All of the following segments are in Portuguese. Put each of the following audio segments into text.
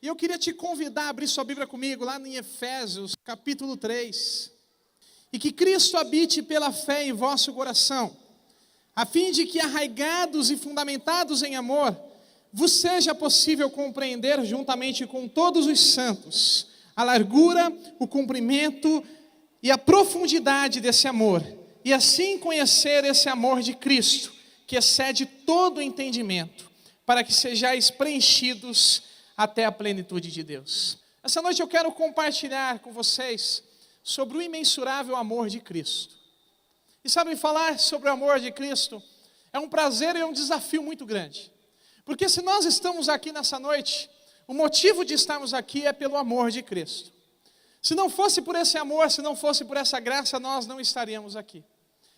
E eu queria te convidar a abrir sua Bíblia comigo, lá em Efésios, capítulo 3. E que Cristo habite pela fé em vosso coração, a fim de que, arraigados e fundamentados em amor, vos seja possível compreender, juntamente com todos os santos, a largura, o comprimento e a profundidade desse amor, e assim conhecer esse amor de Cristo, que excede todo o entendimento, para que sejais preenchidos até a plenitude de Deus. Essa noite eu quero compartilhar com vocês sobre o imensurável amor de Cristo. E sabe, falar sobre o amor de Cristo é um prazer e é um desafio muito grande. Porque se nós estamos aqui nessa noite, o motivo de estarmos aqui é pelo amor de Cristo. Se não fosse por esse amor, se não fosse por essa graça, nós não estaríamos aqui.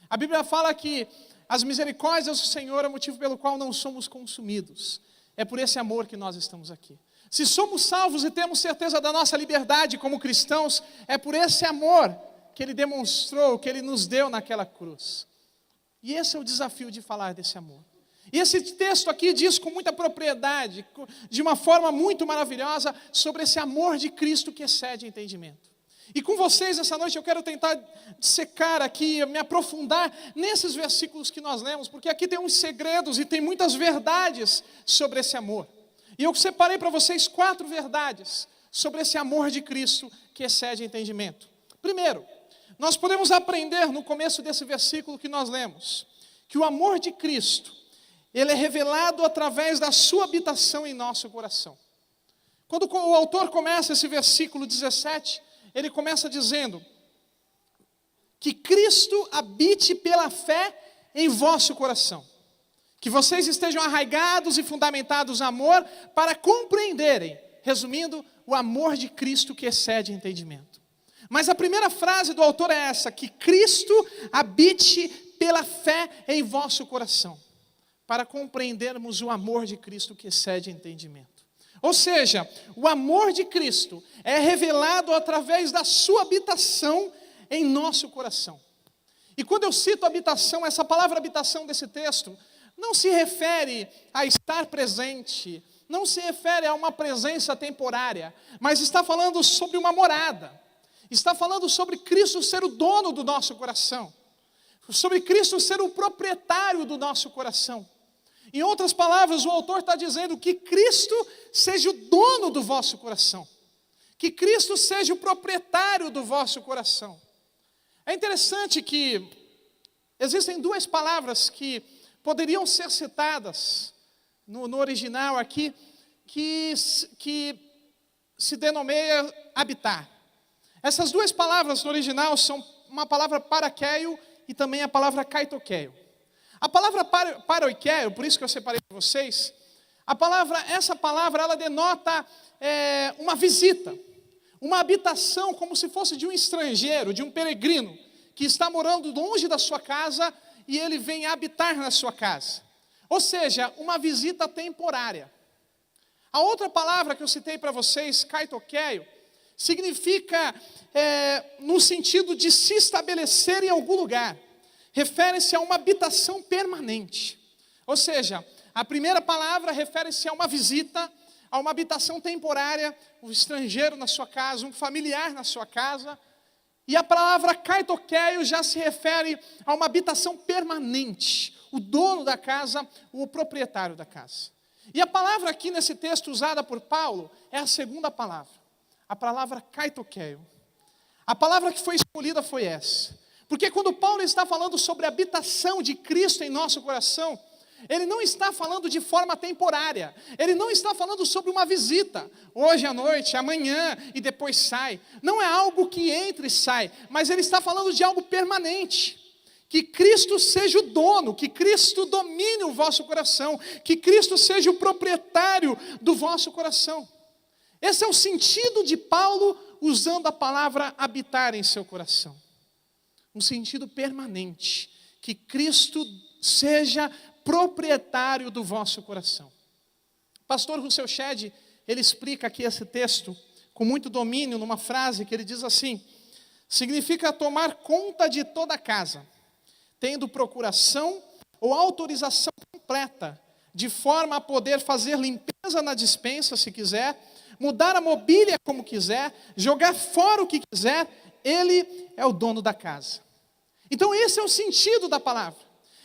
A Bíblia fala que as misericórdias do Senhor é o motivo pelo qual não somos consumidos. É por esse amor que nós estamos aqui. Se somos salvos e temos certeza da nossa liberdade como cristãos, é por esse amor que Ele demonstrou, que Ele nos deu naquela cruz. E esse é o desafio de falar desse amor. E esse texto aqui diz com muita propriedade, de uma forma muito maravilhosa, sobre esse amor de Cristo que excede entendimento. E com vocês essa noite eu quero tentar dissecar aqui, me aprofundar nesses versículos que nós lemos, porque aqui tem uns segredos e tem muitas verdades sobre esse amor. E eu separei para vocês 4 verdades sobre esse amor de Cristo que excede entendimento. Primeiro, nós podemos aprender no começo desse versículo que nós lemos, que o amor de Cristo, ele é revelado através da sua habitação em nosso coração. Quando o autor começa esse versículo 17, ele começa dizendo que Cristo habite pela fé em vosso coração. Que vocês estejam arraigados e fundamentados no amor para compreenderem, resumindo, o amor de Cristo que excede entendimento. Mas a primeira frase do autor é essa, que Cristo habite pela fé em vosso coração, para compreendermos o amor de Cristo que excede entendimento. Ou seja, o amor de Cristo é revelado através da sua habitação em nosso coração. E quando eu cito habitação, essa palavra habitação desse texto, não se refere a estar presente, não se refere a uma presença temporária, mas está falando sobre uma morada. Está falando sobre Cristo ser o dono do nosso coração, sobre Cristo ser o proprietário do nosso coração. Em outras palavras, o autor está dizendo que Cristo seja o dono do vosso coração, que Cristo seja o proprietário do vosso coração. É interessante que existem 2 palavras que poderiam ser citadas no original aqui, que se denomina habitar. Essas 2 palavras no original são uma palavra parakeio e também a palavra kaitokeio. A palavra paroikeio, por isso que eu separei para vocês, essa palavra ela denota uma visita, uma habitação como se fosse de um estrangeiro, de um peregrino, que está morando longe da sua casa e ele vem habitar na sua casa. Ou seja, uma visita temporária. A outra palavra que eu citei para vocês, kaitokeio, significa no sentido de se estabelecer em algum lugar. Refere-se a uma habitação permanente. Ou seja, a primeira palavra refere-se a uma visita, a uma habitação temporária, um estrangeiro na sua casa, um familiar na sua casa. E a palavra kaitokeio já se refere a uma habitação permanente, o dono da casa, o proprietário da casa. E a palavra aqui nesse texto usada por Paulo é a segunda palavra, a palavra kaitokeio. A palavra que foi escolhida foi essa. Porque quando Paulo está falando sobre a habitação de Cristo em nosso coração, ele não está falando de forma temporária. Ele não está falando sobre uma visita. Hoje à noite, amanhã e depois sai. Não é algo que entra e sai. Mas ele está falando de algo permanente. Que Cristo seja o dono. Que Cristo domine o vosso coração. Que Cristo seja o proprietário do vosso coração. Esse é o sentido de Paulo usando a palavra habitar em seu coração. Um sentido permanente. Que Cristo seja proprietário do vosso coração. Pastor Rousseau Shedd, ele explica aqui esse texto com muito domínio numa frase que ele diz assim: significa tomar conta de toda a casa, tendo procuração ou autorização completa, de forma a poder fazer limpeza na despensa, se quiser, mudar a mobília como quiser, jogar fora o que quiser, Ele é o dono da casa. Então esse é o sentido da palavra.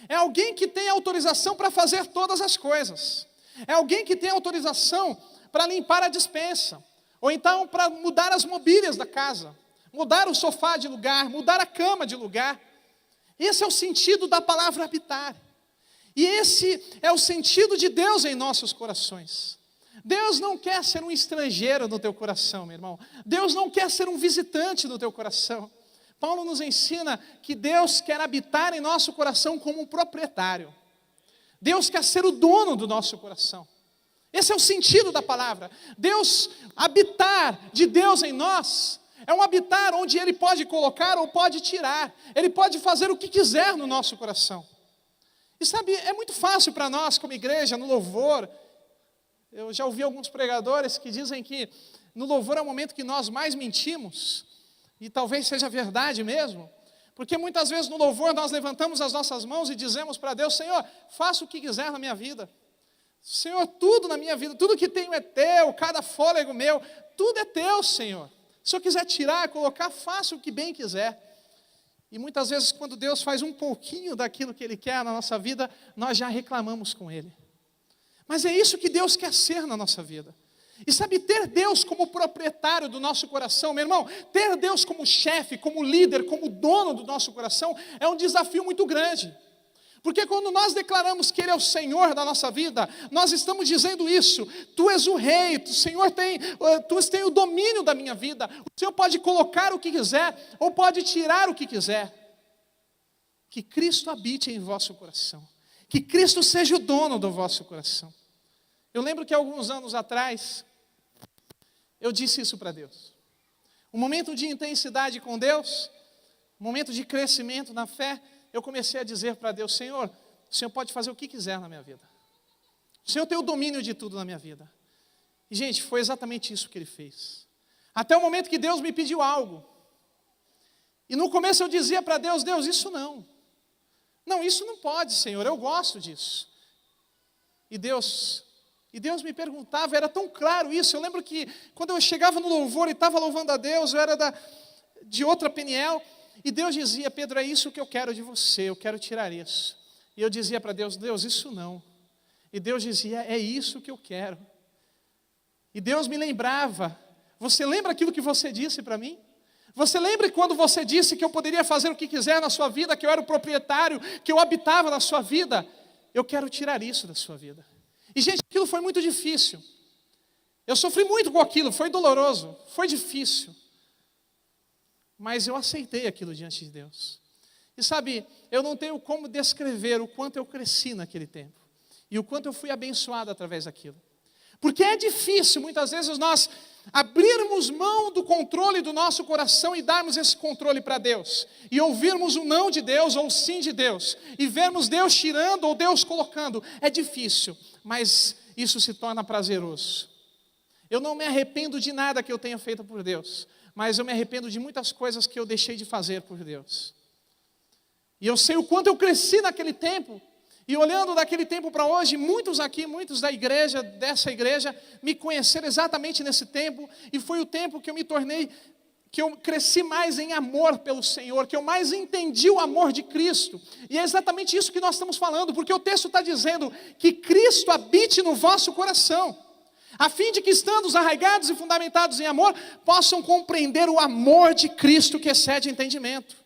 É alguém que tem autorização para fazer todas as coisas. É alguém que tem autorização para limpar a despensa. Ou então para mudar as mobílias da casa. Mudar o sofá de lugar, mudar a cama de lugar. Esse é o sentido da palavra habitar. E esse é o sentido de Deus em nossos corações. Deus não quer ser um estrangeiro no teu coração, meu irmão. Deus não quer ser um visitante no teu coração. Paulo nos ensina que Deus quer habitar em nosso coração como um proprietário. Deus quer ser o dono do nosso coração. Esse é o sentido da palavra. Deus, habitar de Deus em nós, é um habitar onde Ele pode colocar ou pode tirar. Ele pode fazer o que quiser no nosso coração. E sabe, é muito fácil para nós como igreja, no louvor. Eu já ouvi alguns pregadores que dizem que no louvor é o momento que nós mais mentimos. E talvez seja verdade mesmo. Porque muitas vezes no louvor nós levantamos as nossas mãos e dizemos para Deus: Senhor, faça o que quiser na minha vida. Senhor, tudo na minha vida, tudo que tenho é teu, cada fôlego meu, tudo é teu, Senhor. Se eu quiser tirar, colocar, faça o que bem quiser. E muitas vezes quando Deus faz um pouquinho daquilo que Ele quer na nossa vida, nós já reclamamos com Ele. Mas é isso que Deus quer ser na nossa vida. E sabe, ter Deus como proprietário do nosso coração, meu irmão, ter Deus como chefe, como líder, como dono do nosso coração, é um desafio muito grande. Porque quando nós declaramos que Ele é o Senhor da nossa vida, nós estamos dizendo isso: Tu és o rei, Senhor, Tu tens o domínio da minha vida. O Senhor pode colocar o que quiser, ou pode tirar o que quiser. Que Cristo habite em vosso coração. Que Cristo seja o dono do vosso coração. Eu lembro que alguns anos atrás, eu disse isso para Deus. Um momento de intensidade com Deus, um momento de crescimento na fé, eu comecei a dizer para Deus: Senhor, o Senhor pode fazer o que quiser na minha vida. O Senhor tem o domínio de tudo na minha vida. E, gente, foi exatamente isso que Ele fez. Até o momento que Deus me pediu algo. E no começo eu dizia para Deus: Deus, isso não. Não, isso não pode, Senhor, eu gosto disso. E Deus me perguntava, era tão claro isso. Eu lembro que quando eu chegava no louvor e estava louvando a Deus, eu era de outra Peniel, e Deus dizia: Pedro, é isso que eu quero de você, eu quero tirar isso. E eu dizia para Deus: Deus, isso não. E Deus dizia: é isso que eu quero. E Deus me lembrava: você lembra aquilo que você disse para mim? Você lembra quando você disse que eu poderia fazer o que quiser na sua vida, que eu era o proprietário, que eu habitava na sua vida? Eu quero tirar isso da sua vida. E, gente, aquilo foi muito difícil. Eu sofri muito com aquilo, foi doloroso, foi difícil. Mas eu aceitei aquilo diante de Deus. E sabe, eu não tenho como descrever o quanto eu cresci naquele tempo. E o quanto eu fui abençoado através daquilo. Porque é difícil, muitas vezes, nós abrirmos mão do controle do nosso coração e darmos esse controle para Deus. E ouvirmos o não de Deus ou o sim de Deus. E vermos Deus tirando ou Deus colocando. É difícil, mas isso se torna prazeroso. Eu não me arrependo de nada que eu tenha feito por Deus. Mas eu me arrependo de muitas coisas que eu deixei de fazer por Deus. E eu sei o quanto eu cresci naquele tempo. E olhando daquele tempo para hoje, muitos aqui, muitos dessa igreja, me conheceram exatamente nesse tempo. E foi o tempo que eu me tornei, que eu cresci mais em amor pelo Senhor, que eu mais entendi o amor de Cristo. E é exatamente isso que nós estamos falando, porque o texto está dizendo que Cristo habite no vosso coração, a fim de que, estando arraigados e fundamentados em amor, possam compreender o amor de Cristo que excede entendimento.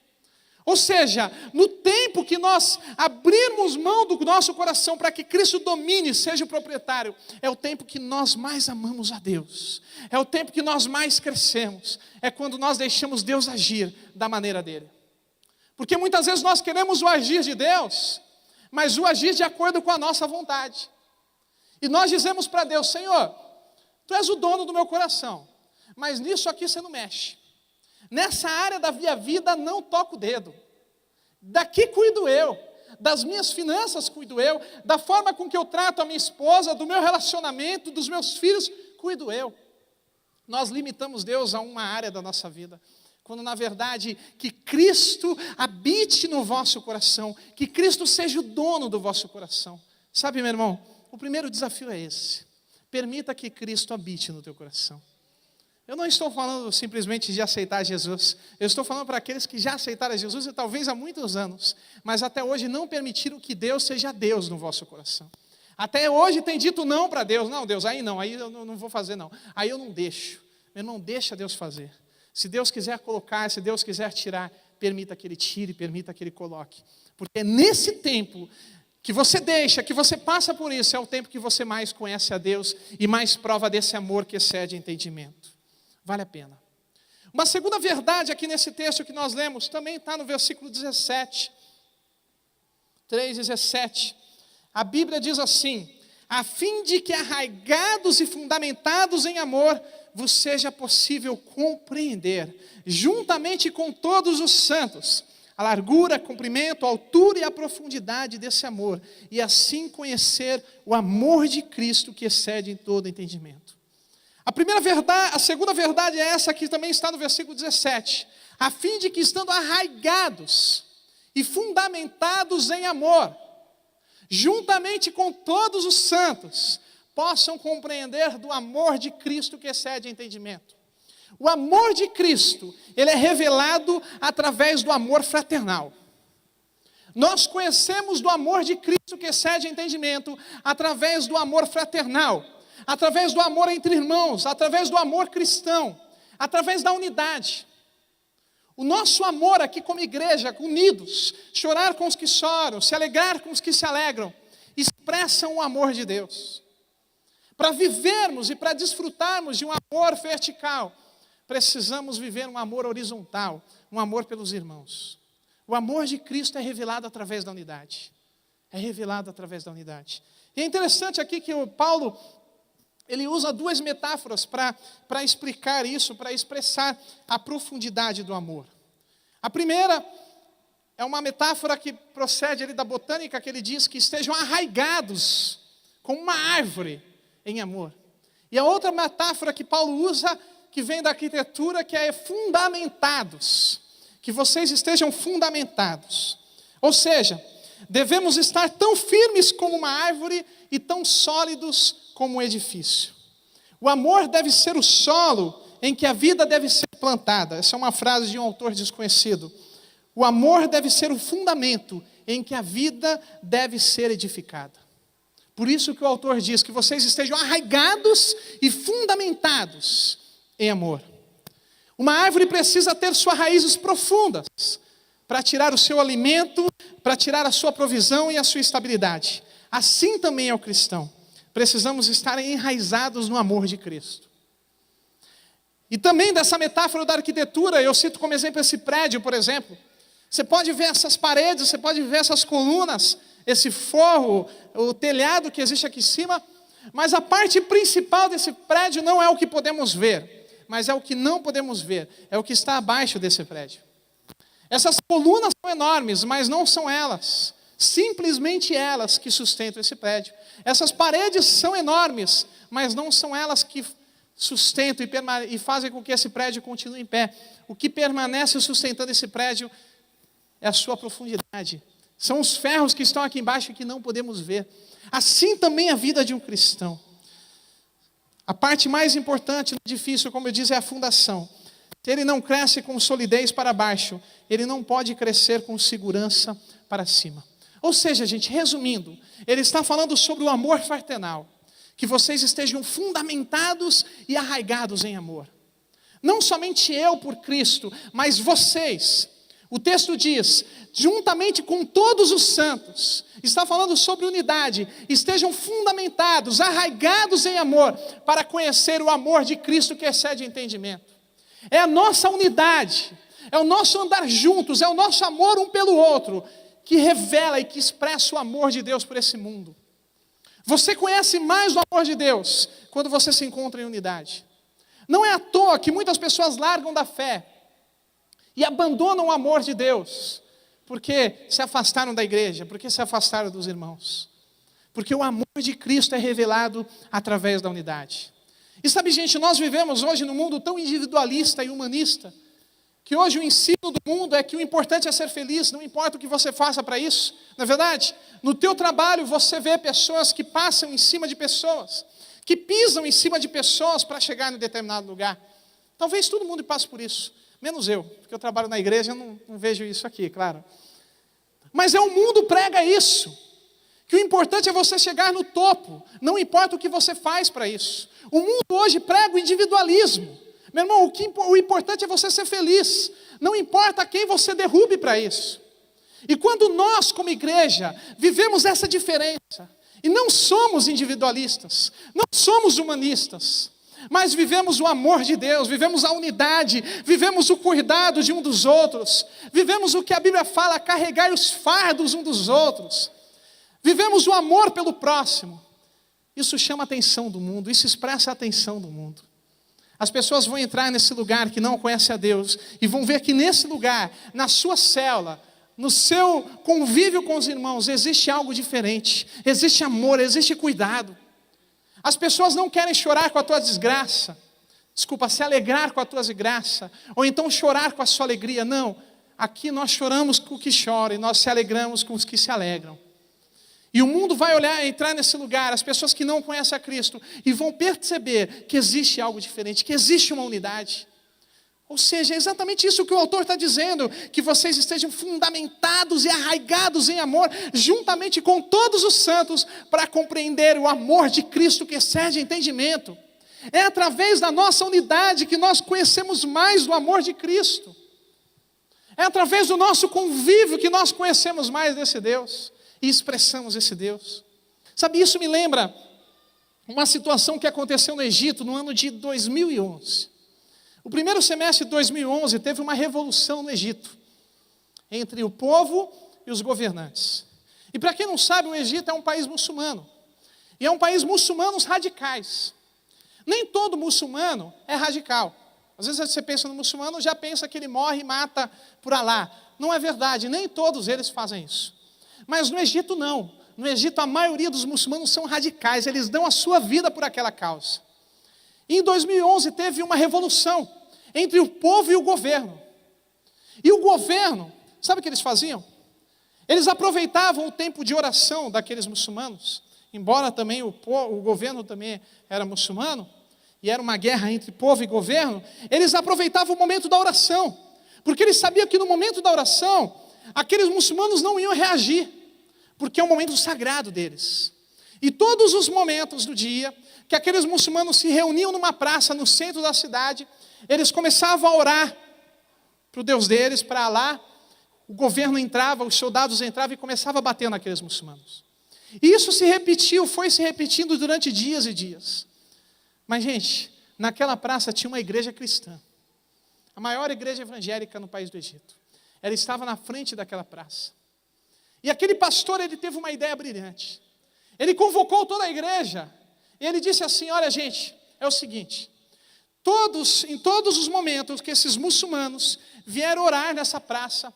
Ou seja, no tempo que nós abrirmos mão do nosso coração para que Cristo domine, seja o proprietário, é o tempo que nós mais amamos a Deus. É o tempo que nós mais crescemos. É quando nós deixamos Deus agir da maneira dele. Porque muitas vezes nós queremos o agir de Deus, mas o agir de acordo com a nossa vontade. E nós dizemos para Deus: Senhor, Tu és o dono do meu coração, mas nisso aqui você não mexe. Nessa área da minha vida não toco o dedo. Daqui cuido eu. Das minhas finanças cuido eu. Da forma com que eu trato a minha esposa, do meu relacionamento, dos meus filhos, cuido eu. Nós limitamos Deus a uma área da nossa vida. Quando na verdade que Cristo habite no vosso coração. Que Cristo seja o dono do vosso coração. Sabe, meu irmão, o primeiro desafio é esse. permita que Cristo habite no teu coração. Eu não estou falando simplesmente de aceitar Jesus. Eu estou falando para aqueles que já aceitaram Jesus e talvez há muitos anos, mas até hoje não permitiram que Deus seja Deus no vosso coração. Até hoje tem dito não para Deus. Não, Deus, aí não, aí eu não vou fazer não. Aí eu não deixo. Eu não deixo Deus fazer. Se Deus quiser colocar, se Deus quiser tirar, permita que Ele tire, permita que Ele coloque. Porque é nesse tempo que você deixa, que você passa por isso, é o tempo que você mais conhece a Deus e mais prova desse amor que excede entendimento. Vale a pena. Uma segunda verdade aqui nesse texto que nós lemos, também está no versículo 17. 3:17. A Bíblia diz assim: a fim de que arraigados e fundamentados em amor, vos seja possível compreender, juntamente com todos os santos, a largura, comprimento, a altura e a profundidade desse amor, e assim conhecer o amor de Cristo que excede em todo entendimento. A segunda verdade é essa que também está no versículo 17. A fim de que, estando arraigados e fundamentados em amor, juntamente com todos os santos, possam compreender do amor de Cristo que excede entendimento. O amor de Cristo, ele é revelado através do amor fraternal. Nós conhecemos do amor de Cristo que excede entendimento através do amor fraternal, através do amor entre irmãos, através do amor cristão, através da unidade. O nosso amor aqui como igreja, unidos, chorar com os que choram, se alegrar com os que se alegram, expressam o amor de Deus. Para vivermos e para desfrutarmos de um amor vertical, precisamos viver um amor horizontal, um amor pelos irmãos. O amor de Cristo é revelado através da unidade. É revelado através da unidade. E é interessante aqui que o Paulo, ele usa duas metáforas para explicar isso, para expressar a profundidade do amor. A primeira é uma metáfora que procede ali da botânica, que ele diz que estejam arraigados como uma árvore em amor. E a outra metáfora que Paulo usa, que vem da arquitetura, que é fundamentados. Que vocês estejam fundamentados. Ou seja, devemos estar tão firmes como uma árvore e tão sólidos como um edifício. O amor deve ser o solo em que a vida deve ser plantada. Essa é uma frase de um autor desconhecido. O amor deve ser o fundamento em que a vida deve ser edificada. Por isso que o autor diz que vocês estejam arraigados e fundamentados em amor. Uma árvore precisa ter suas raízes profundas para tirar o seu alimento, para tirar a sua provisão e a sua estabilidade. Assim também é o cristão. Precisamos estar enraizados no amor de Cristo. E também dessa metáfora da arquitetura, eu cito como exemplo esse prédio, por exemplo. Você pode ver essas paredes, você pode ver essas colunas, esse forro, o telhado que existe aqui em cima, mas a parte principal desse prédio não é o que podemos ver, mas é o que não podemos ver, é o que está abaixo desse prédio. Essas colunas são enormes, mas não são elas, simplesmente elas que sustentam esse prédio. Essas paredes são enormes, mas não são elas que sustentam e fazem com que esse prédio continue em pé. O que permanece sustentando esse prédio é a sua profundidade. São os ferros que estão aqui embaixo e que não podemos ver. Assim também a vida de um cristão. A parte mais importante do edifício, como eu disse, é a fundação. Se ele não cresce com solidez para baixo, ele não pode crescer com segurança para cima. Ou seja, gente, resumindo, ele está falando sobre o amor fraternal. Que vocês estejam fundamentados e arraigados em amor. Não somente eu por Cristo, mas vocês. O texto diz, juntamente com todos os santos, está falando sobre unidade, estejam fundamentados, arraigados em amor, para conhecer o amor de Cristo que excede entendimento. É a nossa unidade, é o nosso andar juntos, é o nosso amor um pelo outro, que revela e que expressa o amor de Deus por esse mundo. Você conhece mais o amor de Deus quando você se encontra em unidade. Não é à toa que muitas pessoas largam da fé e abandonam o amor de Deus, porque se afastaram da igreja, porque se afastaram dos irmãos. Porque o amor de Cristo é revelado através da unidade. E sabe, gente, nós vivemos hoje num mundo tão individualista e humanista, que hoje o ensino do mundo é que o importante é ser feliz, não importa o que você faça para isso. Na verdade, no teu trabalho você vê pessoas que passam em cima de pessoas, que pisam em cima de pessoas para chegar em determinado lugar. Talvez todo mundo passe por isso, menos eu, porque eu trabalho na igreja, eu não vejo isso aqui, claro. Mas o mundo prega isso, que o importante é você chegar no topo, não importa o que você faz para isso. O mundo hoje prega o individualismo. Meu irmão, o importante é você ser feliz, não importa quem você derrube para isso. E quando nós, como igreja, vivemos essa diferença, e não somos individualistas, não somos humanistas, mas vivemos o amor de Deus, vivemos a unidade, vivemos o cuidado de um dos outros, vivemos o que a Bíblia fala, carregar os fardos um dos outros, vivemos o amor pelo próximo. Isso chama a atenção do mundo, isso expressa a atenção do mundo. As pessoas vão entrar nesse lugar que não conhece a Deus e vão ver que nesse lugar, na sua célula, no seu convívio com os irmãos, existe algo diferente, existe amor, existe cuidado. As pessoas não querem chorar com a tua desgraça, se alegrar com a tua desgraça, ou então chorar com a sua alegria. Não, aqui nós choramos com o que chora e nós se alegramos com os que se alegram. E o mundo vai olhar, entrar nesse lugar, as pessoas que não conhecem a Cristo, e vão perceber que existe algo diferente, que existe uma unidade. Ou seja, é exatamente isso que o autor está dizendo, que vocês estejam fundamentados e arraigados em amor, juntamente com todos os santos, para compreender o amor de Cristo que excede entendimento. É através da nossa unidade que nós conhecemos mais do amor de Cristo. É através do nosso convívio que nós conhecemos mais desse Deus e expressamos esse Deus. Sabe, isso me lembra uma situação que aconteceu no Egito no ano de 2011. O primeiro semestre de 2011 teve uma revolução no Egito, entre o povo e os governantes. E para quem não sabe, o Egito é um país muçulmano. E é um país muçulmanos radicais. Nem todo muçulmano é radical. Às vezes você pensa no muçulmano, já pensa que ele morre e mata por Alá. Não é verdade, nem todos eles fazem isso. Mas no Egito não. No Egito a maioria dos muçulmanos são radicais, eles dão a sua vida por aquela causa. E em 2011 teve uma revolução entre o povo e o governo. E o governo, sabe o que eles faziam? Eles aproveitavam o tempo de oração daqueles muçulmanos, embora também o governo também era muçulmano, e era uma guerra entre povo e governo, eles aproveitavam o momento da oração, porque eles sabiam que no momento da oração, aqueles muçulmanos não iam reagir, porque é um momento sagrado deles. E todos os momentos do dia, que aqueles muçulmanos se reuniam numa praça no centro da cidade, eles começavam a orar para o Deus deles, para Alá. O governo entrava, os soldados entravam e começavam a bater naqueles muçulmanos. E isso se repetiu, foi se repetindo durante dias e dias. Mas, gente, naquela praça tinha uma igreja cristã, a maior igreja evangélica no país do Egito. Ela estava na frente daquela praça. E aquele pastor, ele teve uma ideia brilhante. Ele convocou toda a igreja. E ele disse assim, olha gente, é o seguinte. Em todos os momentos que esses muçulmanos vieram orar nessa praça,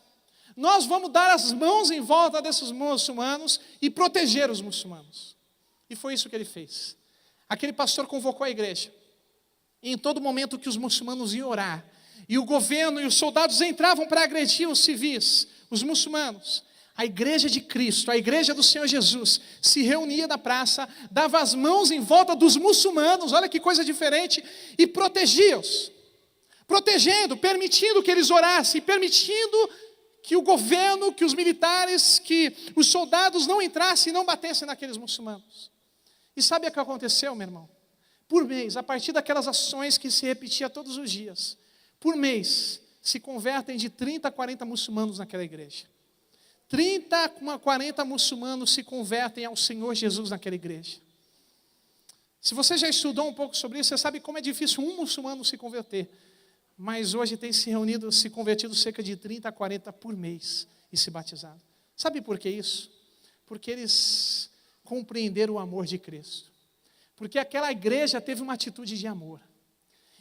nós vamos dar as mãos em volta desses muçulmanos e proteger os muçulmanos. E foi isso que ele fez. Aquele pastor convocou a igreja. E em todo momento que os muçulmanos iam orar, e o governo e os soldados entravam para agredir os civis, os muçulmanos, a igreja de Cristo, a igreja do Senhor Jesus, se reunia na praça, dava as mãos em volta dos muçulmanos, olha que coisa diferente, e protegia-os. Protegendo, permitindo que eles orassem, permitindo que o governo, que os militares, que os soldados não entrassem e não batessem naqueles muçulmanos. E sabe o que aconteceu, meu irmão? Por mês, a partir daquelas ações que se repetia todos os dias, por mês, se convertem de 30 a 40 muçulmanos naquela igreja. 30 a 40 muçulmanos se convertem ao Senhor Jesus naquela igreja. Se você já estudou um pouco sobre isso, você sabe como é difícil um muçulmano se converter. Mas hoje tem se convertido cerca de 30 a 40 por mês e se batizado. Sabe por que isso? Porque eles compreenderam o amor de Cristo. Porque aquela igreja teve uma atitude de amor.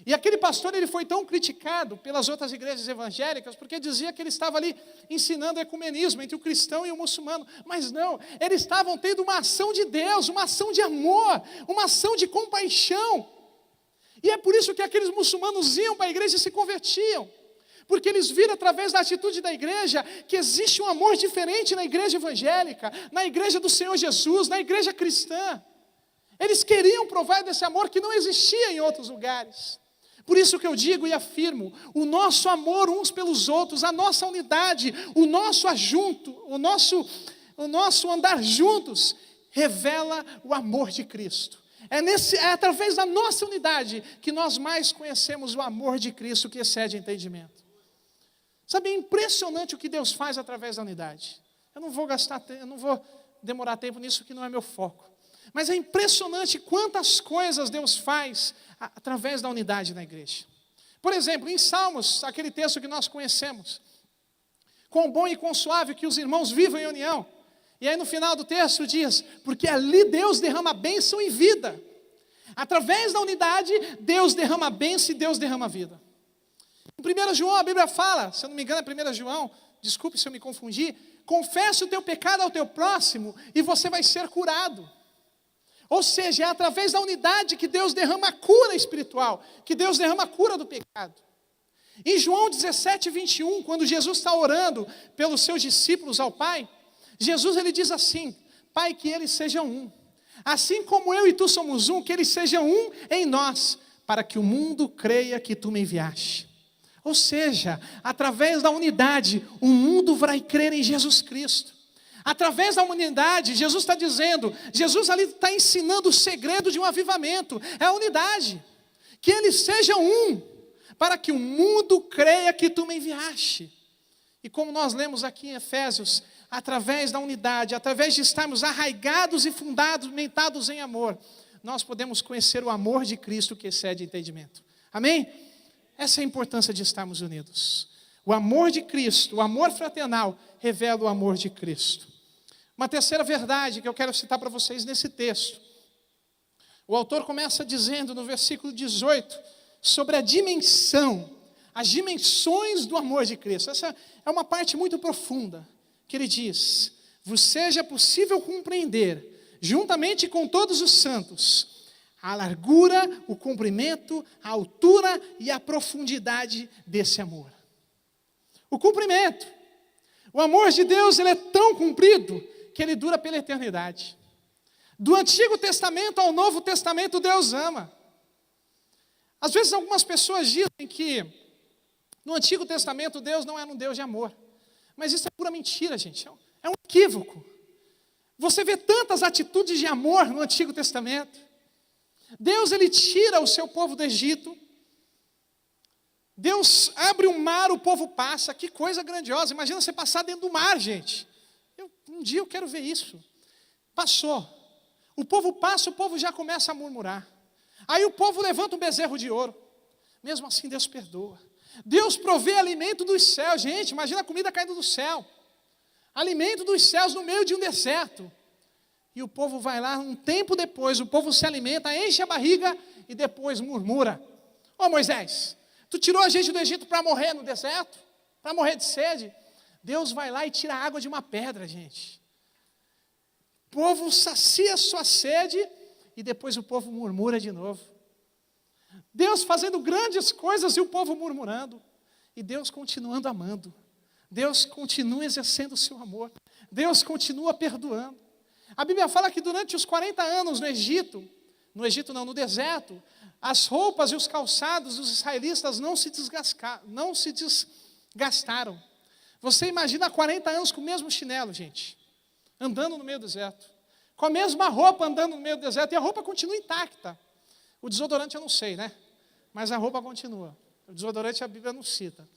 E aquele pastor, ele foi tão criticado pelas outras igrejas evangélicas, porque dizia que ele estava ali ensinando ecumenismo entre o cristão e o muçulmano. Mas não, eles estavam tendo uma ação de Deus, uma ação de amor, uma ação de compaixão. E é por isso que aqueles muçulmanos iam para a igreja e se convertiam. Porque eles viram através da atitude da igreja que existe um amor diferente na igreja evangélica, na igreja do Senhor Jesus, na igreja cristã. Eles queriam provar desse amor que não existia em outros lugares. Por isso que eu digo e afirmo, o nosso amor uns pelos outros, a nossa unidade, o nosso ajunto, o nosso andar juntos, revela o amor de Cristo. É através da nossa unidade que nós mais conhecemos o amor de Cristo que excede entendimento. Sabe, é impressionante o que Deus faz através da unidade. Eu não vou demorar tempo nisso, que não é meu foco. Mas é impressionante quantas coisas Deus faz através da unidade na igreja. Por exemplo, em Salmos, aquele texto que nós conhecemos, quão bom e quão suave que os irmãos vivam em união. E aí no final do texto diz, porque ali Deus derrama bênção e vida. Através da unidade, Deus derrama bênção e Deus derrama vida. Em 1 João, a Bíblia fala, se eu não me engano é 1 João, desculpe se eu me confundi, confesse o teu pecado ao teu próximo e você vai ser curado. Ou seja, é através da unidade que Deus derrama a cura espiritual, que Deus derrama a cura do pecado. Em João 17, 21, quando Jesus está orando pelos seus discípulos ao Pai, Jesus ele diz assim, Pai, que eles sejam um. Assim como eu e tu somos um, que eles sejam um em nós, para que o mundo creia que tu me enviaste. Ou seja, através da unidade, o mundo vai crer em Jesus Cristo. Através da unidade, Jesus está dizendo, Jesus ali está ensinando o segredo de um avivamento, é a unidade. Que eles sejam um, para que o mundo creia que tu me enviaste. E como nós lemos aqui em Efésios, através da unidade, através de estarmos arraigados e fundamentados em amor, nós podemos conhecer o amor de Cristo que excede entendimento. Amém? Essa é a importância de estarmos unidos. O amor de Cristo, o amor fraternal, revela o amor de Cristo. Uma terceira verdade que eu quero citar para vocês nesse texto. O autor começa dizendo no versículo 18, sobre a dimensão, as dimensões do amor de Cristo. Essa é uma parte muito profunda, que ele diz, vos seja possível compreender, juntamente com todos os santos, a largura, o comprimento, a altura e a profundidade desse amor. O comprimento. O amor de Deus ele é tão comprido que ele dura pela eternidade. Do Antigo Testamento ao Novo Testamento, Deus ama. Às vezes algumas pessoas dizem que no Antigo Testamento Deus não era um Deus de amor. Mas isso é pura mentira, gente. É um equívoco. Você vê tantas atitudes de amor no Antigo Testamento. Deus ele tira o seu povo do Egito. Deus abre o mar, o povo passa. Que coisa grandiosa. Imagina você passar dentro do mar, gente. Um dia eu quero ver isso. Passou. O povo passa, o povo já começa a murmurar. Aí o povo levanta um bezerro de ouro. Mesmo assim Deus perdoa. Deus provê alimento dos céus. Gente, imagina a comida caindo do céu. Alimento dos céus no meio de um deserto. E o povo vai lá, um tempo depois, o povo se alimenta, enche a barriga e depois murmura. Ô Moisés, tu tirou a gente do Egito para morrer no deserto? Para morrer de sede? Deus vai lá e tira a água de uma pedra, gente. O povo sacia sua sede e depois o povo murmura de novo. Deus fazendo grandes coisas e o povo murmurando. E Deus continuando amando. Deus continua exercendo o seu amor. Deus continua perdoando. A Bíblia fala que durante os 40 anos no Egito não, no deserto, as roupas e os calçados dos israelitas não se desgastaram. Você imagina 40 anos com o mesmo chinelo, gente, andando no meio do deserto, com a mesma roupa andando no meio do deserto, e a roupa continua intacta. O desodorante eu não sei, né? Mas a roupa continua. O desodorante a Bíblia não cita.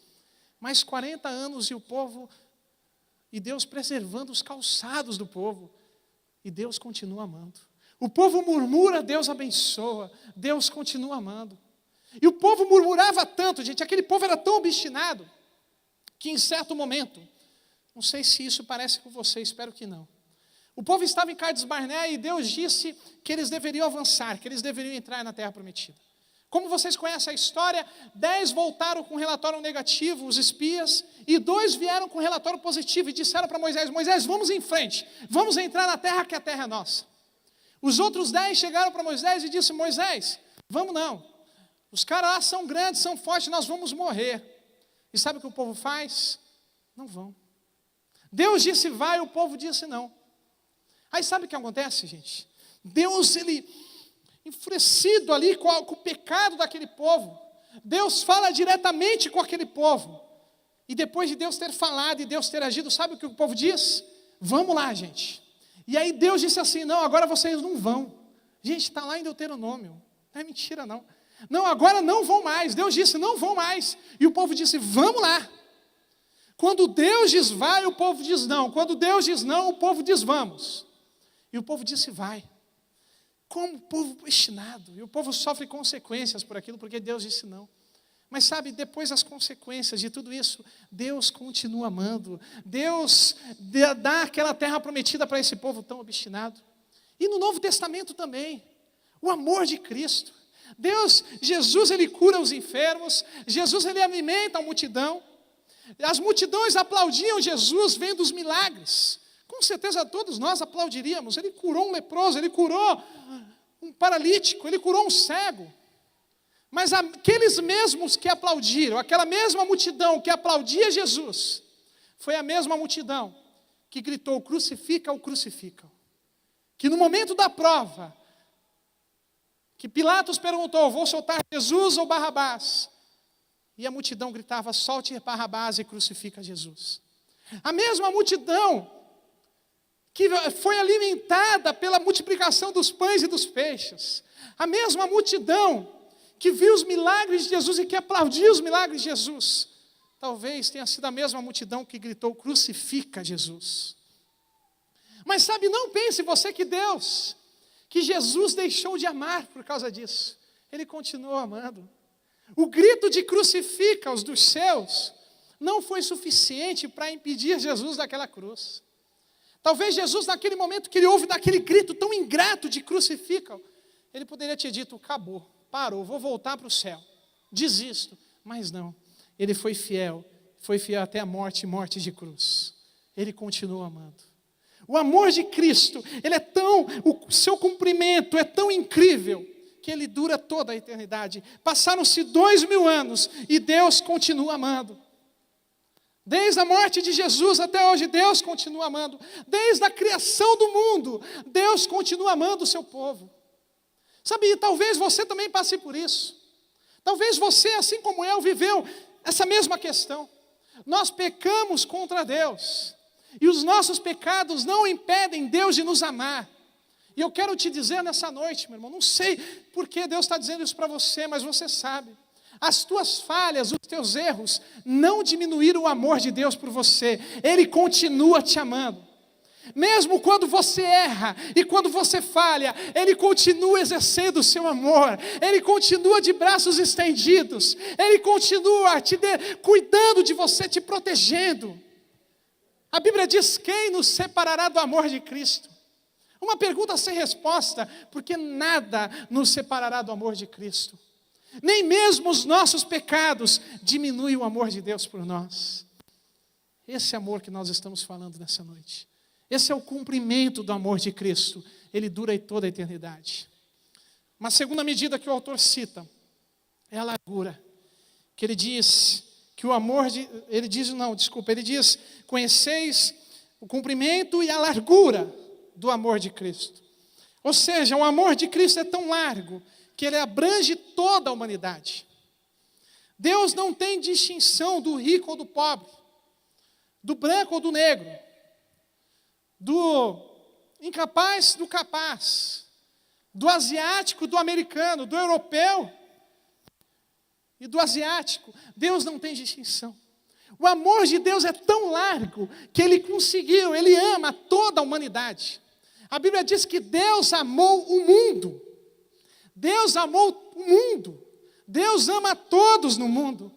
Mas 40 anos e o povo, e Deus preservando os calçados do povo, e Deus continua amando. O povo murmura, Deus abençoa, Deus continua amando. E o povo murmurava tanto, gente, aquele povo era tão obstinado, que em certo momento, não sei se isso parece com você, espero que não. O povo estava em Cades Barnea e Deus disse que eles deveriam avançar, que eles deveriam entrar na terra prometida. Como vocês conhecem a história, 10 voltaram com relatório negativo, os espias, e 2 vieram com relatório positivo e disseram para Moisés, Moisés, vamos em frente, vamos entrar na terra que a terra é nossa. Os outros 10 chegaram para Moisés e disseram, Moisés, vamos não, os caras lá são grandes, são fortes, nós vamos morrer. E sabe o que o povo faz? Não vão. Deus disse vai, o povo disse não. Aí sabe o que acontece, gente? Deus, ele enfurecido ali com o pecado daquele povo. Deus fala diretamente com aquele povo. E depois de Deus ter falado e Deus ter agido, sabe o que o povo diz? Vamos lá, gente. E aí Deus disse assim, não, agora vocês não vão. Gente, está lá em Deuteronômio. Não é mentira, não. Não, agora não vão mais. Deus disse, não vão mais. E o povo disse, vamos lá. Quando Deus diz vai, o povo diz não. Quando Deus diz não, o povo diz vamos. E o povo disse vai. Como o povo obstinado. E o povo sofre consequências por aquilo, porque Deus disse não. Mas sabe, depois das consequências de tudo isso, Deus continua amando. Deus dá aquela terra prometida para esse povo tão obstinado. E no Novo Testamento também, o amor de Cristo. Jesus, Ele cura os enfermos. Jesus, Ele alimenta a multidão. As multidões aplaudiam Jesus vendo os milagres. Com certeza todos nós aplaudiríamos. Ele curou um leproso, Ele curou um paralítico, Ele curou um cego. Mas aqueles mesmos que aplaudiram, aquela mesma multidão que aplaudia Jesus, foi a mesma multidão que gritou, crucifica-o, crucifica-o. Que no momento da prova, que Pilatos perguntou, vou soltar Jesus ou Barrabás? E a multidão gritava, solte Barrabás e crucifica Jesus. A mesma multidão que foi alimentada pela multiplicação dos pães e dos peixes. A mesma multidão que viu os milagres de Jesus e que aplaudiu os milagres de Jesus. Talvez tenha sido a mesma multidão que gritou, crucifica Jesus. Mas sabe, não pense você que Jesus deixou de amar por causa disso. Ele continuou amando. O grito de crucifica-os dos céus não foi suficiente para impedir Jesus daquela cruz. Talvez Jesus, naquele momento que ele ouve daquele grito tão ingrato de crucifica-o, ele poderia ter dito, acabou, parou, vou voltar para o céu, desisto. Mas não, ele foi fiel até a morte de cruz. Ele continuou amando. O amor de Cristo, o seu cumprimento é tão incrível, que ele dura toda a eternidade. Passaram-se 2000 anos e Deus continua amando. Desde a morte de Jesus até hoje, Deus continua amando. Desde a criação do mundo, Deus continua amando o seu povo. Sabe, talvez você também passe por isso. Talvez você, assim como eu, viveu essa mesma questão. Nós pecamos contra Deus. E os nossos pecados não impedem Deus de nos amar. E eu quero te dizer nessa noite, meu irmão, não sei por que Deus está dizendo isso para você, mas você sabe. As tuas falhas, os teus erros, não diminuíram o amor de Deus por você. Ele continua te amando. Mesmo quando você erra e quando você falha, Ele continua exercendo o seu amor. Ele continua de braços estendidos. Ele continua cuidando de você, te protegendo. A Bíblia diz, quem nos separará do amor de Cristo? Uma pergunta sem resposta, porque nada nos separará do amor de Cristo. Nem mesmo os nossos pecados diminuem o amor de Deus por nós. Esse amor que nós estamos falando nessa noite. Esse é o cumprimento do amor de Cristo. Ele dura toda a eternidade. Uma segunda medida que o autor cita é a largura. Que ele diz que o amor ele diz, conheceis o cumprimento e a largura do amor de Cristo. Ou seja, o amor de Cristo é tão largo que ele abrange toda a humanidade. Deus não tem distinção do rico ou do pobre, do branco ou do negro, do incapaz do capaz, do asiático, do americano, do europeu e do asiático. Deus não tem distinção. O amor de Deus é tão largo que Ele ama toda a humanidade. A Bíblia diz que Deus amou o mundo. Deus amou o mundo. Deus ama todos no mundo.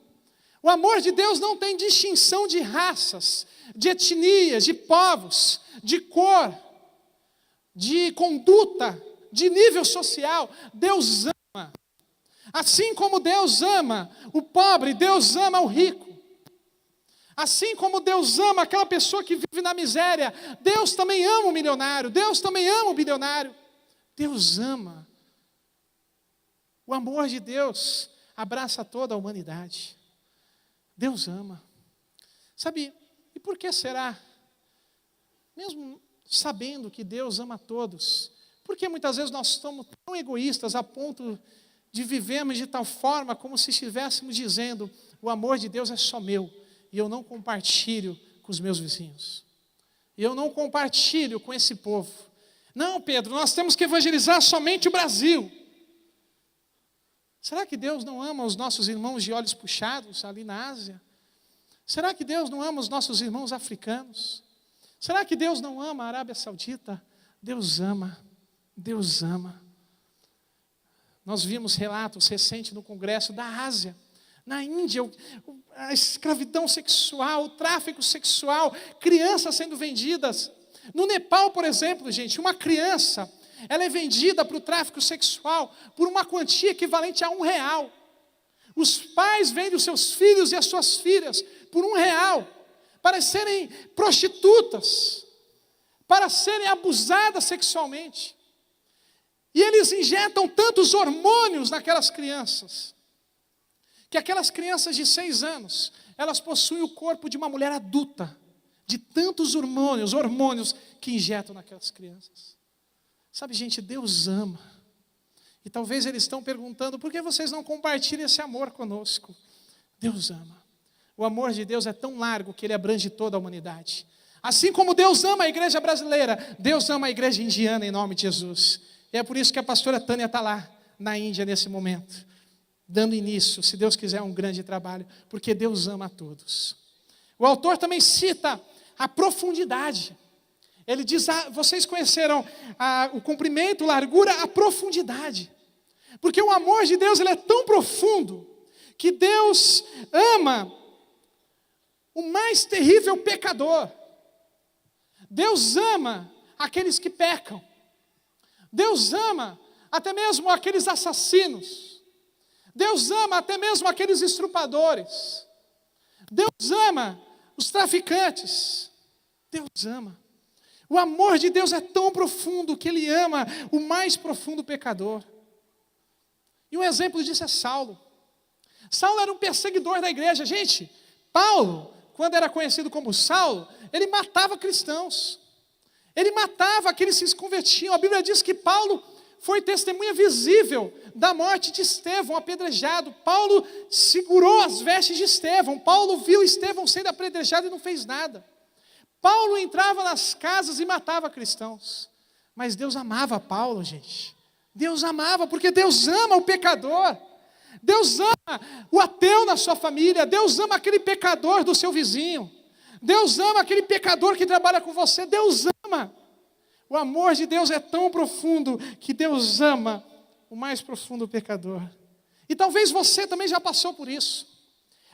O amor de Deus não tem distinção de raças, de etnias, de povos, de cor, de conduta, de nível social. Deus ama. Assim como Deus ama o pobre, Deus ama o rico. Assim como Deus ama aquela pessoa que vive na miséria, Deus também ama o milionário, Deus também ama o bilionário. Deus ama. O amor de Deus abraça toda a humanidade. Deus ama. Sabe, e por que será? Mesmo sabendo que Deus ama todos, Porque muitas vezes nós somos tão egoístas a ponto de vivermos de tal forma como se estivéssemos dizendo: o amor de Deus é só meu, e eu não compartilho com os meus vizinhos. E eu não compartilho com esse povo. Não, Pedro, nós temos que evangelizar somente o Brasil. Será que Deus não ama os nossos irmãos de olhos puxados ali na Ásia? Será que Deus não ama os nossos irmãos africanos? Será que Deus não ama a Arábia Saudita? Deus ama, Deus ama. Nós vimos relatos recentes no Congresso da Ásia, na Índia, a escravidão sexual, o tráfico sexual, crianças sendo vendidas. No Nepal, por exemplo, gente, uma criança, ela é vendida para o tráfico sexual por uma quantia equivalente a R$1. Os pais vendem os seus filhos e as suas filhas por R$1 para serem prostitutas, para serem abusadas sexualmente. E eles injetam tantos hormônios naquelas crianças, que aquelas crianças de 6 anos, elas possuem o corpo de uma mulher adulta, de tantos hormônios que injetam naquelas crianças. Sabe, gente, Deus ama. E talvez eles estão perguntando: por que vocês não compartilham esse amor conosco? Deus ama. O amor de Deus é tão largo que ele abrange toda a humanidade. Assim como Deus ama a igreja brasileira, Deus ama a igreja indiana, em nome de Jesus. E é por isso que a pastora Tânia está lá, na Índia, nesse momento, dando início, se Deus quiser, um grande trabalho, porque Deus ama a todos. O autor também cita a profundidade. Ele diz: vocês conheceram o comprimento, a largura, a profundidade. Porque o amor de Deus, ele é tão profundo, que Deus ama o mais terrível pecador. Deus ama aqueles que pecam. Deus ama até mesmo aqueles assassinos. Deus ama até mesmo aqueles estrupadores. Deus ama os traficantes. Deus ama. O amor de Deus é tão profundo que Ele ama o mais profundo pecador. E um exemplo disso é Saulo. Saulo era um perseguidor da igreja. Gente, Paulo, quando era conhecido como Saulo, ele matava cristãos. Ele matava aqueles que se convertiam. A Bíblia diz que Paulo foi testemunha visível da morte de Estevão, apedrejado. Paulo segurou as vestes de Estevão. Paulo viu Estevão sendo apedrejado e não fez nada. Paulo entrava nas casas e matava cristãos. Mas Deus amava Paulo, gente. Deus amava, porque Deus ama o pecador. Deus ama o ateu na sua família. Deus ama aquele pecador do seu vizinho. Deus ama aquele pecador que trabalha com você. Deus ama. O amor de Deus é tão profundo que Deus ama o mais profundo pecador. E talvez você também já passou por isso.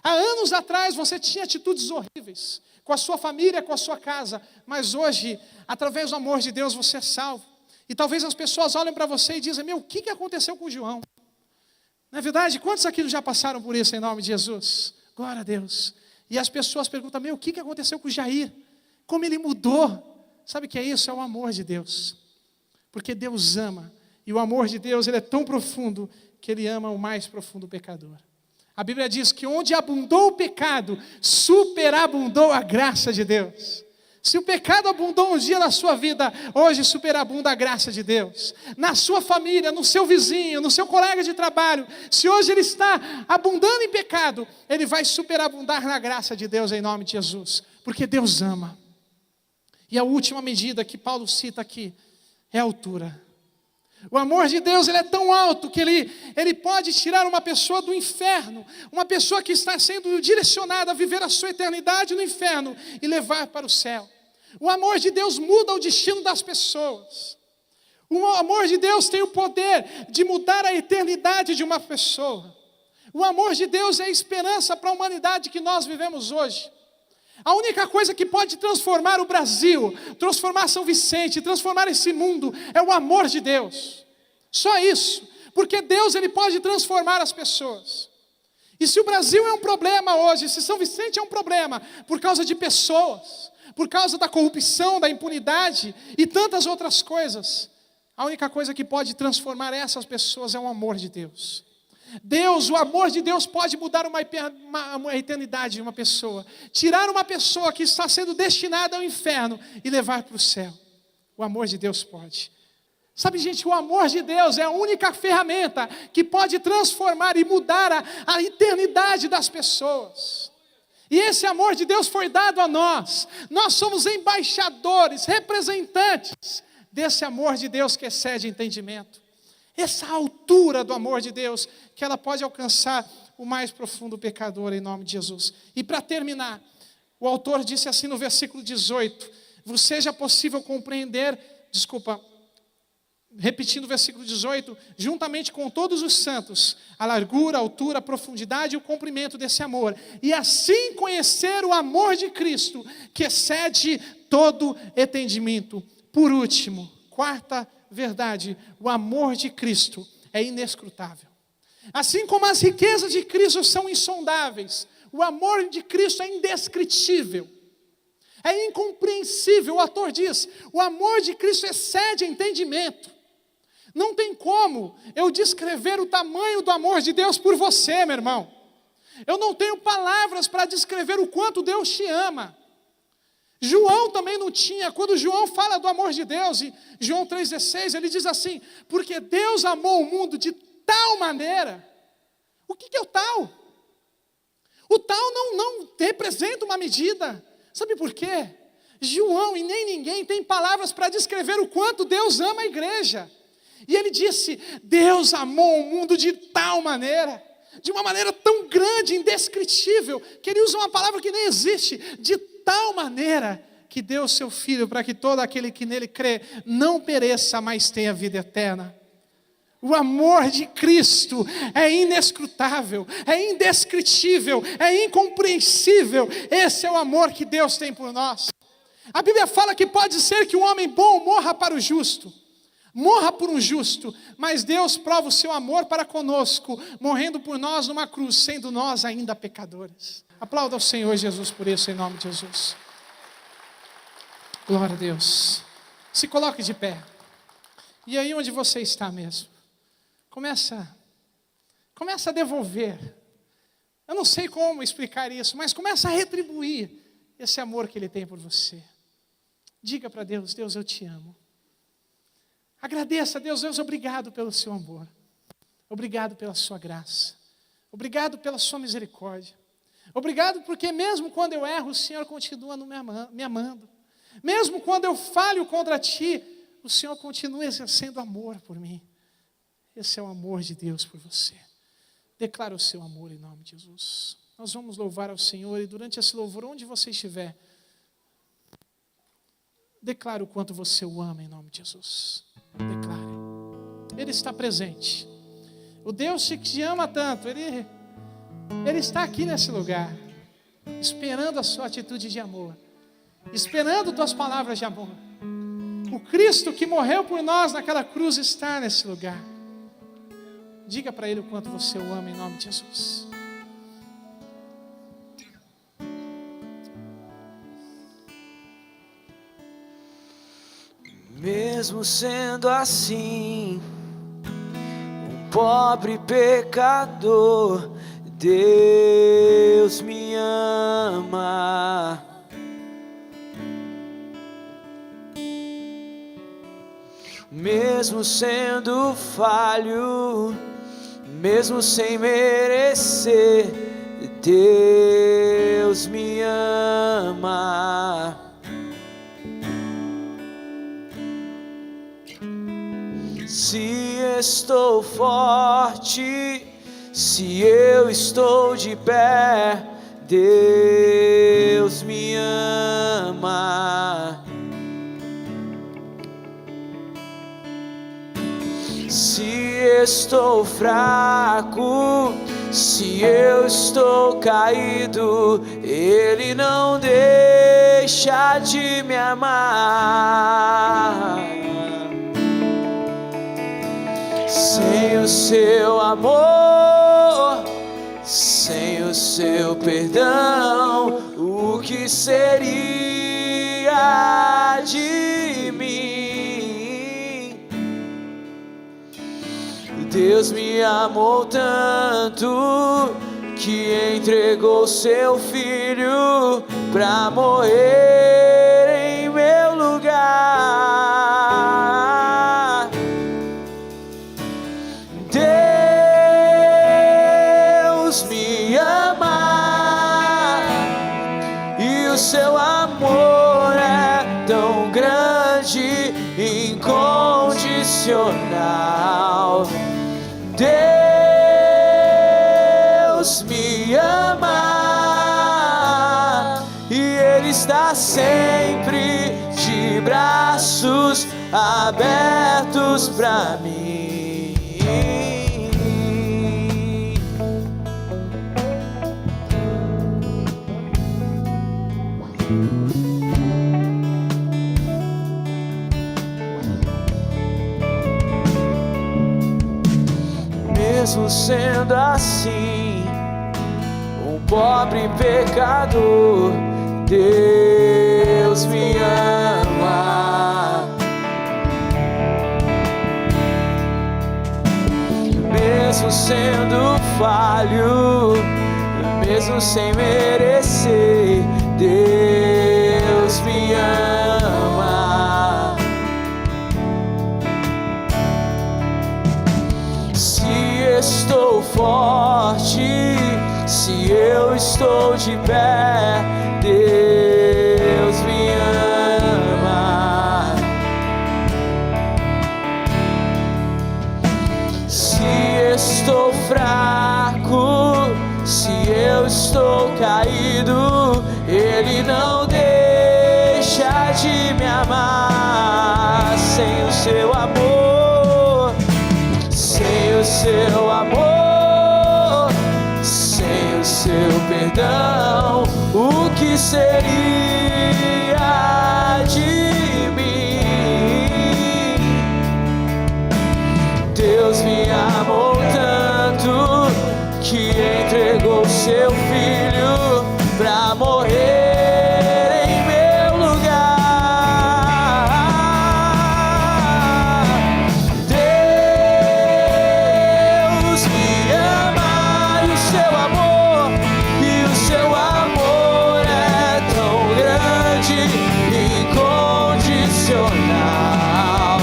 Há anos atrás você tinha atitudes horríveis com a sua família, com a sua casa. Mas hoje, através do amor de Deus, você é salvo. E talvez as pessoas olhem para você e dizem: o que aconteceu com o João? Não é verdade? Quantos aqui já passaram por isso em nome de Jesus? Glória a Deus. E as pessoas perguntam: o que aconteceu com o Jair? Como ele mudou? Sabe o que é isso? É o amor de Deus. Porque Deus ama. E o amor de Deus, ele é tão profundo que ele ama o mais profundo pecador. A Bíblia diz que onde abundou o pecado, superabundou a graça de Deus. Se o pecado abundou um dia na sua vida, hoje superabunda a graça de Deus. Na sua família, no seu vizinho, no seu colega de trabalho, se hoje ele está abundando em pecado, ele vai superabundar na graça de Deus em nome de Jesus. Porque Deus ama. E a última medida que Paulo cita aqui é a altura. O amor de Deus, ele é tão alto que ele pode tirar uma pessoa do inferno, uma pessoa que está sendo direcionada a viver a sua eternidade no inferno e levar para o céu. O amor de Deus muda o destino das pessoas. O amor de Deus tem o poder de mudar a eternidade de uma pessoa. O amor de Deus é a esperança para a humanidade que nós vivemos hoje. A única coisa que pode transformar o Brasil, transformar São Vicente, transformar esse mundo, é o amor de Deus. Só isso. Porque Deus, ele pode transformar as pessoas. E se o Brasil é um problema hoje, se São Vicente é um problema, por causa de pessoas, por causa da corrupção, da impunidade e tantas outras coisas, a única coisa que pode transformar essas pessoas é o amor de Deus. Deus, o amor de Deus pode mudar uma eternidade de uma pessoa. Tirar uma pessoa que está sendo destinada ao inferno e levar para o céu. O amor de Deus pode. Sabe, gente, o amor de Deus é a única ferramenta que pode transformar e mudar a eternidade das pessoas. E esse amor de Deus foi dado a nós. Nós somos embaixadores, representantes desse amor de Deus que excede entendimento. Essa altura do amor de Deus, que ela pode alcançar o mais profundo pecador, em nome de Jesus. E para terminar, o autor disse assim no versículo 18, seja possível compreender, repetindo o versículo 18, juntamente com todos os santos, a largura, a altura, a profundidade e o comprimento desse amor, e assim conhecer o amor de Cristo, que excede todo entendimento. Por último, quarta verdade, o amor de Cristo é inescrutável. Assim como as riquezas de Cristo são insondáveis, o amor de Cristo é indescritível, é incompreensível. O autor diz, o amor de Cristo excede entendimento. Não tem como eu descrever o tamanho do amor de Deus por você, meu irmão. Eu não tenho palavras para descrever o quanto Deus te ama. João também não tinha. Quando João fala do amor de Deus, em João 3,16, ele diz assim, porque Deus amou o mundo de tal maneira. O que é o tal? O tal não representa uma medida. Sabe por quê? João e nem ninguém tem palavras para descrever o quanto Deus ama a igreja. E ele disse, Deus amou o mundo de tal maneira, de uma maneira tão grande, indescritível, que ele usa uma palavra que nem existe, de tal maneira que deu o seu Filho, para que todo aquele que nele crê, não pereça, mas tenha vida eterna. O amor de Cristo é inescrutável, é indescritível, é incompreensível. Esse é o amor que Deus tem por nós. A Bíblia fala que pode ser que um homem bom morra para o justo, morra por um justo, mas Deus prova o seu amor para conosco, morrendo por nós numa cruz, sendo nós ainda pecadores. Aplauda ao Senhor Jesus por isso, em nome de Jesus. Glória a Deus. Se coloque de pé. E aí onde você está mesmo? Começa a devolver. Eu não sei como explicar isso, mas começa a retribuir esse amor que Ele tem por você. Diga para Deus, Deus, eu te amo. Agradeça a Deus, Deus, obrigado pelo seu amor. Obrigado pela sua graça. Obrigado pela sua misericórdia. Obrigado porque mesmo quando eu erro, o Senhor continua me amando. Mesmo quando eu falho contra Ti, o Senhor continua exercendo amor por mim. Esse é o amor de Deus por você. Declara o seu amor em nome de Jesus. Nós vamos louvar ao Senhor e durante esse louvor, onde você estiver, declare o quanto você o ama em nome de Jesus. Declare. Ele está presente. O Deus que te ama tanto, Ele está aqui nesse lugar, esperando a sua atitude de amor, esperando tuas palavras de amor. O Cristo que morreu por nós naquela cruz está nesse lugar. Diga para Ele o quanto você o ama em nome de Jesus. Mesmo sendo assim, um pobre pecador, Deus me ama. Mesmo sendo falho, mesmo sem merecer, Deus me ama. Se estou forte, se eu estou de pé, Deus me ama. Se estou fraco, se eu estou caído, Ele não deixa de me amar. Sem o seu amor, sem o seu perdão, o que seria de mim? Deus me amou tanto que entregou seu Filho pra morrer em meu lugar. incondicional. Deus me ama e Ele está sempre de braços abertos pra mim. Mesmo sendo assim, um pobre pecador, Deus me ama. Mesmo sendo falho, mesmo sem merecer, Deus me ama. Se estou forte, se eu estou de pé, Deus me ama. Se estou fraco, se eu estou caído, Ele não deixa de me amar. Sem o seu amor, sem o seu amor, sem o seu perdão, o que seria de mim? Deus me amou tanto que entregou seu filho pra morrer em meu lugar. Deus me ama e o seu amor é tão grande e incondicional.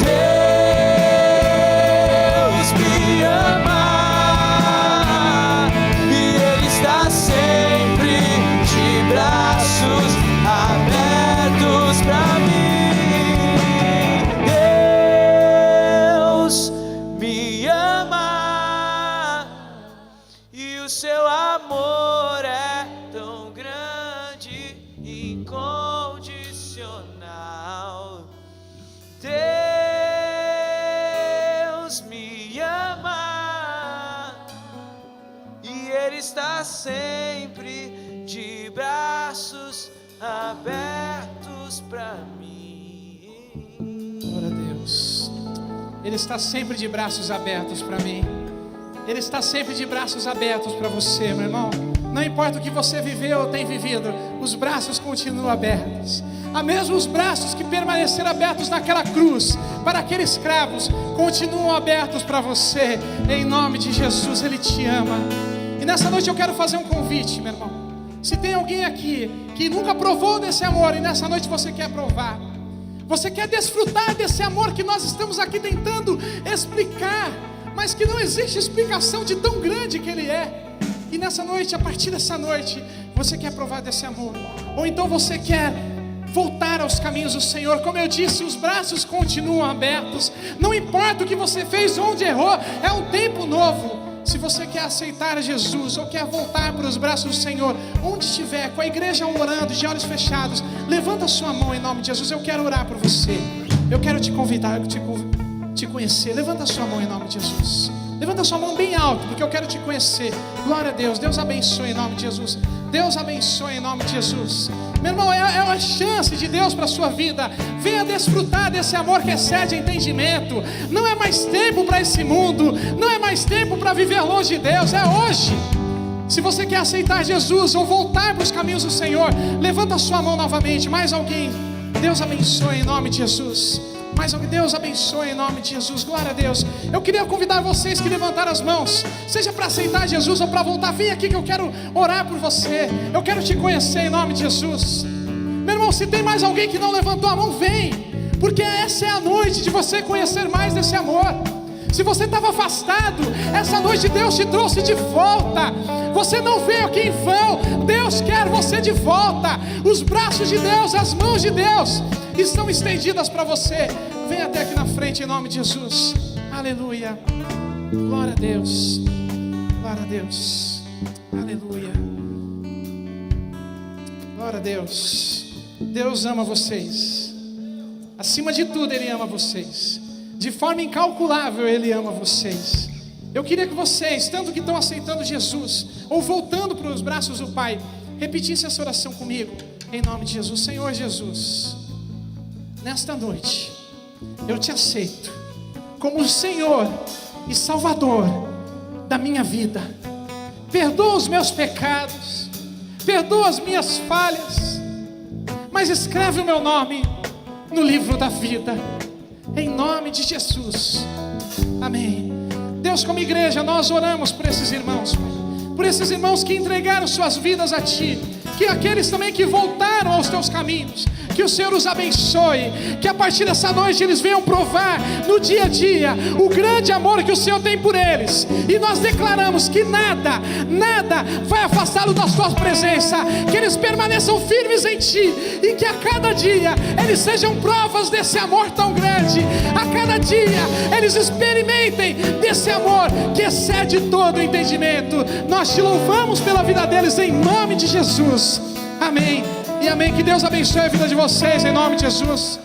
Deus me ama e Ele está sempre de braços abertos pra mim. Deus me ama e o seu amor é tão grande e incondicional. Deus me ama e Ele está sempre de braços abertos pra mim. Glória a Deus. Ele está sempre de braços abertos para mim. Ele está sempre de braços abertos para você, meu irmão. Não importa o que você viveu ou tem vivido, os braços continuam abertos. Há mesmo os braços que permaneceram abertos naquela cruz para aqueles escravos, continuam abertos para você. Em nome de Jesus, Ele te ama. E nessa noite eu quero fazer um convite, meu irmão. Se tem alguém aqui que nunca provou desse amor e nessa noite você quer provar, você quer desfrutar desse amor que nós estamos aqui tentando explicar, mas que não existe explicação de tão grande que Ele é. E nessa noite, a partir dessa noite, você quer provar desse amor, ou então você quer voltar aos caminhos do Senhor. Como eu disse, os braços continuam abertos. Não importa o que você fez, onde errou, é um tempo novo. Se você quer aceitar Jesus ou quer voltar para os braços do Senhor, onde estiver, com a igreja orando, de olhos fechados, levanta a sua mão em nome de Jesus. Eu quero orar por você. Eu quero te convidar, te conhecer. Levanta a sua mão em nome de Jesus. Levanta a sua mão bem alto, porque eu quero te conhecer. Glória a Deus. Deus abençoe em nome de Jesus. Deus abençoe em nome de Jesus. Meu irmão, é uma chance de Deus para a sua vida. Venha desfrutar desse amor que excede entendimento. Não é mais tempo para esse mundo. Não é mais tempo para viver longe de Deus. É hoje. Se você quer aceitar Jesus ou voltar para os caminhos do Senhor, levanta a sua mão novamente. Mais alguém? Deus abençoe em nome de Jesus. Mais alguém? Deus abençoe em nome de Jesus. Glória a Deus. Eu queria convidar vocês que levantaram as mãos, seja para aceitar Jesus ou para voltar. Vem aqui que eu quero orar por você. Eu quero te conhecer em nome de Jesus. Meu irmão, se tem mais alguém que não levantou a mão, vem, porque essa é a noite de você conhecer mais desse amor. Se você estava afastado, essa noite Deus te trouxe de volta. Você não veio aqui em vão. Deus quer você de volta. Os braços de Deus, as mãos de Deus estão estendidas para você. Vem até aqui na frente em nome de Jesus. Aleluia. Glória a Deus. Glória a Deus. Aleluia. Glória a Deus. Deus ama vocês. Acima de tudo, Ele ama vocês. De forma incalculável, Ele ama vocês. Eu queria que vocês, tanto que estão aceitando Jesus, ou voltando para os braços do Pai, repetissem essa oração comigo, em nome de Jesus. Senhor Jesus, nesta noite, eu te aceito como o Senhor e Salvador da minha vida. Perdoa os meus pecados, perdoa as minhas falhas, mas escreve o meu nome no livro da vida, em nome de Jesus, amém. Deus, como igreja, nós oramos por esses irmãos, Pai, por esses irmãos que entregaram suas vidas a Ti, que aqueles também que voltaram aos Teus caminhos, que o Senhor os abençoe, que a partir dessa noite eles venham provar no dia a dia o grande amor que o Senhor tem por eles, e nós declaramos que nada vai afastá-los da Sua presença, que eles permaneçam firmes em Ti, e que a cada dia eles sejam provas desse amor tão grande, a cada dia eles experimentem desse amor que excede todo o entendimento. Nós Te louvamos pela vida deles em nome de Jesus, amém e amém. Que Deus abençoe a vida de vocês em nome de Jesus.